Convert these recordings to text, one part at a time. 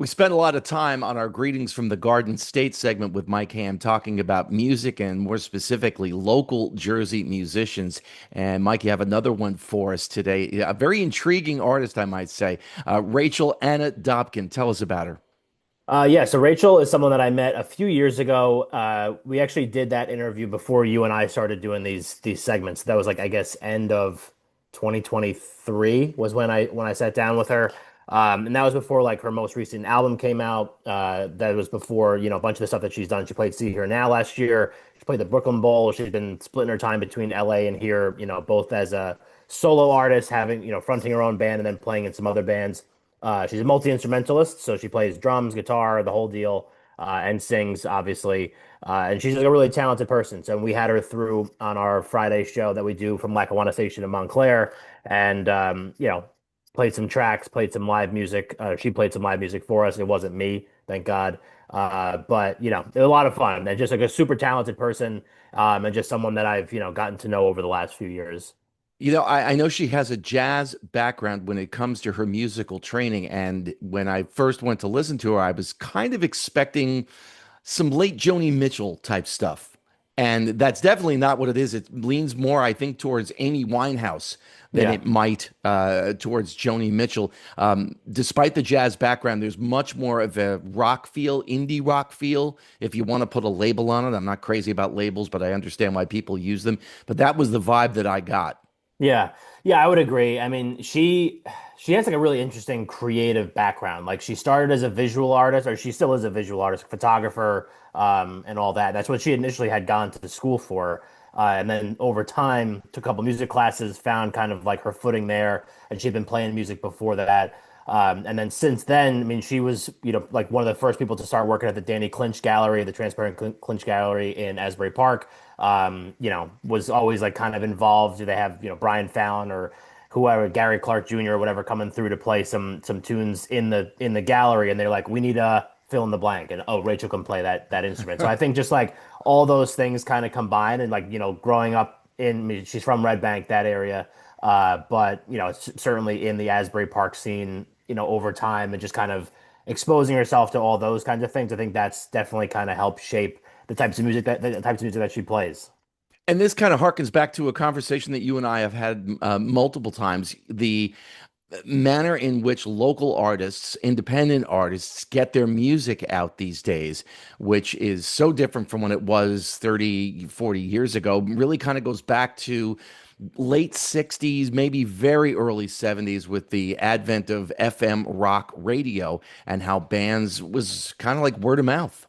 We spent a lot of time on our Greetings from the Garden State segment with Mike Ham talking about music and more specifically local Jersey musicians. And Mike, you have another one for us today. A very intriguing artist, I might say. Rachel Ana Dobken. Tell us about her. Yeah, so Rachel is someone that I met a few years ago. We actually did that interview before you and I started doing these segments. That was like I guess end of 2023 was when I sat down with her. And that was before like her most recent album came out. That was before, a bunch of the stuff that she's done. She played See Here Now last year. She played the Brooklyn Bowl. She's been splitting her time between LA and here, both as a solo artist, having, fronting her own band and then playing in some other bands. She's a multi-instrumentalist, so she plays drums, guitar, the whole deal, and sings, obviously. And she's like a really talented person. So we had her through on our Friday show that we do from Lackawanna Station in Montclair, and played some tracks, played some live music. She played some live music for us. It wasn't me, thank God. But it was a lot of fun, and just like a super talented person, and just someone that I've gotten to know over the last few years. I know she has a jazz background when it comes to her musical training. And when I first went to listen to her, I was kind of expecting some late Joni Mitchell type stuff. And that's definitely not what it is. It leans more, I think, towards Amy Winehouse than Yeah. it might towards Joni Mitchell. Despite the jazz background, there's much more of a rock feel, indie rock feel, if you want to put a label on it. I'm not crazy about labels, but I understand why people use them. But that was the vibe that I got. Yeah. Yeah, I would agree. I mean, she has like a really interesting creative background. Like she started as a visual artist, or she still is a visual artist, photographer, and all that. That's what she initially had gone to school for. And then over time, took a couple music classes, found kind of like her footing there, and she'd been playing music before that. And then since then, I mean, she was, like one of the first people to start working at the Danny Clinch Gallery, the Transparent Clinch Gallery in Asbury Park. Was always like kind of involved. They have, Brian Fallon or whoever, Gary Clark Jr. or whatever coming through to play some tunes in the gallery, and they're like, we need a fill in the blank, and oh, Rachel can play that instrument. So I think just like all those things kind of combine, and like growing up in, I mean, she's from Red Bank, that area, but certainly in the Asbury Park scene, over time and just kind of exposing herself to all those kinds of things. I think that's definitely kind of helped shape the types of music that she plays. And this kind of harkens back to a conversation that you and I have had multiple times. The manner in which local artists, independent artists, get their music out these days, which is so different from when it was 30, 40 years ago, really kind of goes back to late 60s, maybe very early 70s with the advent of FM rock radio and how bands was kind of like word of mouth.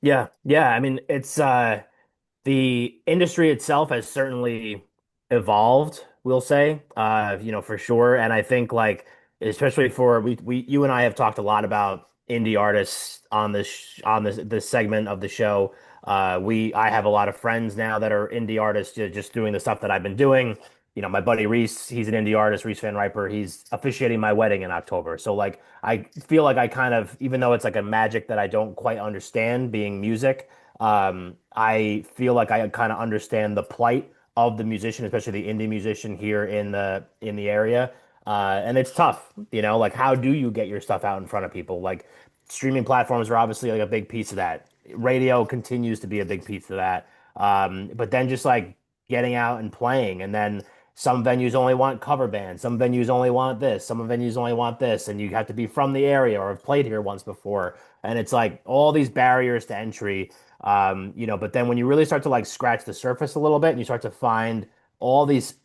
Yeah, yeah. I mean, it's the industry itself has certainly evolved, we'll say, for sure. And I think like especially for we you and I have talked a lot about indie artists on this segment of the show. I have a lot of friends now that are indie artists, just doing the stuff that I've been doing. My buddy Reese, he's an indie artist, Reese Van Riper. He's officiating my wedding in October. So like I feel like I kind of, even though it's like a magic that I don't quite understand being music, I feel like I kind of understand the plight of the musician, especially the indie musician here in the area. And it's tough, like how do you get your stuff out in front of people? Like streaming platforms are obviously like a big piece of that. Radio continues to be a big piece of that. But then just like getting out and playing, and then some venues only want cover bands, some venues only want this, some venues only want this, and you have to be from the area or have played here once before. And it's like all these barriers to entry. But then when you really start to like scratch the surface a little bit and you start to find all these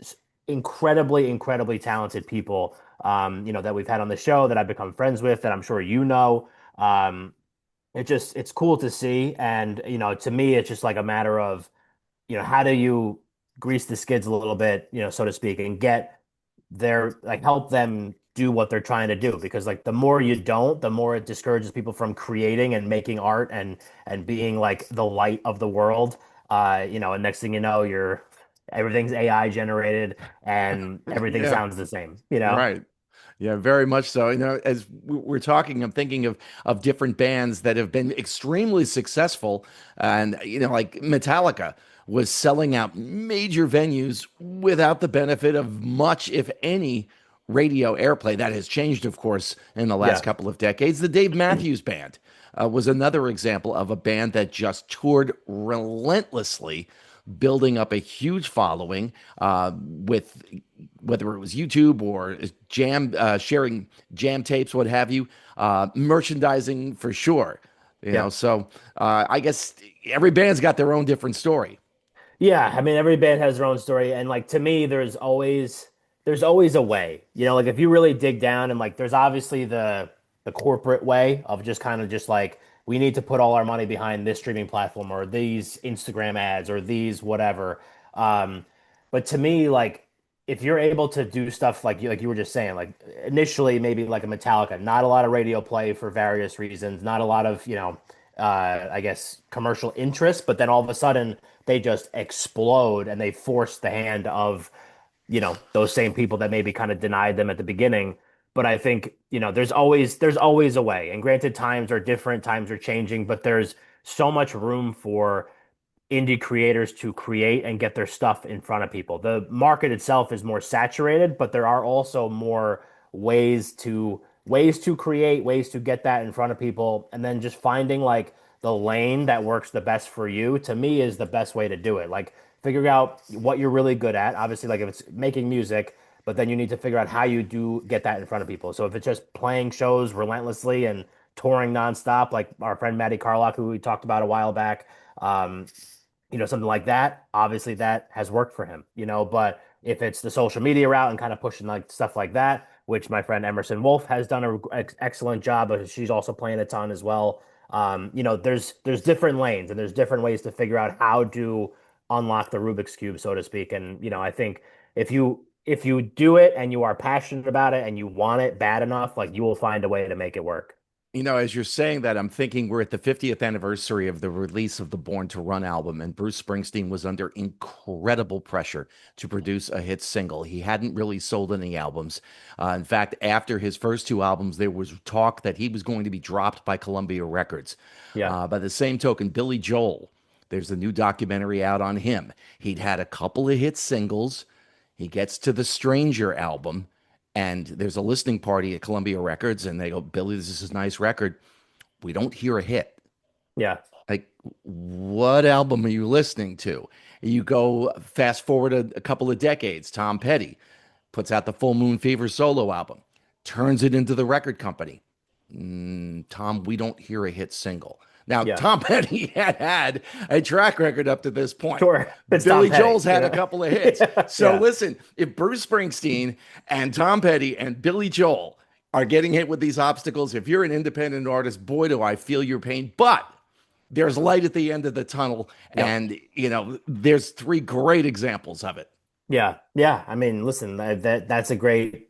incredibly, incredibly talented people, that we've had on the show that I've become friends with, that I'm sure um, it's cool to see. And, to me, it's just like a matter of, how do you grease the skids a little bit, so to speak, and get their like help them do what they're trying to do, because like the more you don't, the more it discourages people from creating and making art and being like the light of the world. And next thing you know, everything's AI generated and everything Yeah, sounds the same. right. Yeah, very much so. As we're talking, I'm thinking of different bands that have been extremely successful, and like Metallica was selling out major venues without the benefit of much, if any, radio airplay. That has changed, of course, in the last Yeah. couple of decades. The Dave Matthews Band was another example of a band that just toured relentlessly, building up a huge following with whether it was YouTube or sharing jam tapes, what have you, merchandising for sure. Yeah. So I guess every band's got their own different story. Yeah, I mean every band has their own story and like to me there's always a way. You know, like if you really dig down and like there's obviously the corporate way of just kind of just like we need to put all our money behind this streaming platform or these Instagram ads or these whatever. Um but to me like if you're able to do stuff like you were just saying like initially maybe like a Metallica, not a lot of radio play for various reasons, not a lot of, I guess commercial interest, but then all of a sudden they just explode and they force the hand of, those same people that maybe kind of denied them at the beginning. But I think, there's always a way. And granted, times are different, times are changing, but there's so much room for indie creators to create and get their stuff in front of people. The market itself is more saturated, but there are also more ways to create, ways to get that in front of people, and then just finding like the lane that works the best for you to me is the best way to do it. Like figuring out what you're really good at. Obviously, like if it's making music, but then you need to figure out how you do get that in front of people. So if it's just playing shows relentlessly and touring nonstop, like our friend Maddie Carlock, who we talked about a while back, um, something like that, obviously that has worked for him, but if it's the social media route and kind of pushing like stuff like that, which my friend Emerson Wolf has done an excellent job, but she's also playing a ton as well. There's different lanes and there's different ways to figure out how to unlock the Rubik's Cube, so to speak. And, I think if you do it and you are passionate about it and you want it bad enough, like you will find a way to make it work. As you're saying that, I'm thinking we're at the 50th anniversary of the release of the Born to Run album, and Bruce Springsteen was under incredible pressure to produce a hit single. He hadn't really sold any albums. In fact, after his first two albums, there was talk that he was going to be dropped by Columbia Records. Yeah. By the same token, Billy Joel, there's a new documentary out on him. He'd had a couple of hit singles. He gets to the Stranger album and there's a listening party at Columbia Records, and they go, Billy, this is a nice record. We don't hear a hit. Yeah. Like, what album are you listening to? You go fast forward a couple of decades. Tom Petty puts out the Full Moon Fever solo album, turns it into the record company. Tom, we don't hear a hit single. Now, Yeah. Tom Petty had a track record up to this point. Sure. It's Tom Billy Petty, Joel's had a couple of hits. Yeah. So Yeah. listen, if Bruce Springsteen and Tom Petty and Billy Joel are getting hit with these obstacles, if you're an independent artist, boy, do I feel your pain. But there's light at the end of the tunnel. Yep. And, there's three great examples of it. Yeah, yeah. I mean, listen, that's a great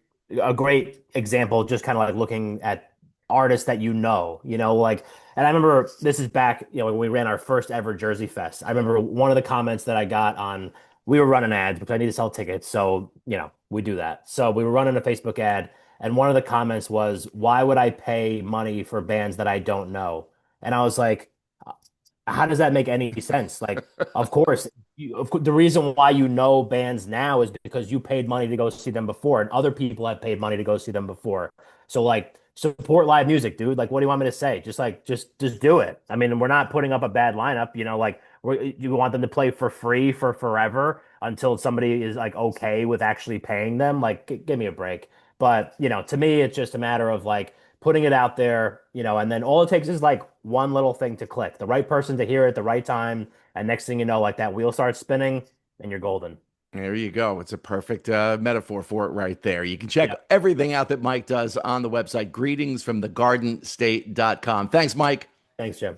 example. Just kind of like looking at artists that like. And I remember this is back, when we ran our first ever Jersey Fest. I remember one of the comments that I got on. We were running ads because I need to sell tickets, so we do that. So we were running a Facebook ad, and one of the comments was, "Why would I pay money for bands that I don't know?" And I was like, how does that make any sense? Like, of course, the reason why you know bands now is because you paid money to go see them before, and other people have paid money to go see them before. So, like, support live music, dude. Like, what do you want me to say? Just do it. I mean, we're not putting up a bad lineup, like you want them to play for free for forever until somebody is like okay with actually paying them. Like, give me a break. But, to me, it's just a matter of like putting it out there, and then all it takes is like one little thing to click, the right person to hear it at the right time, and next thing you know, like that wheel starts spinning, and you're golden. There you go. It's a perfect metaphor for it right there. You can check Yeah. everything out that Mike does on the website, greetingsfromthegardenstate.com. Thanks, Mike. Thanks, Jim.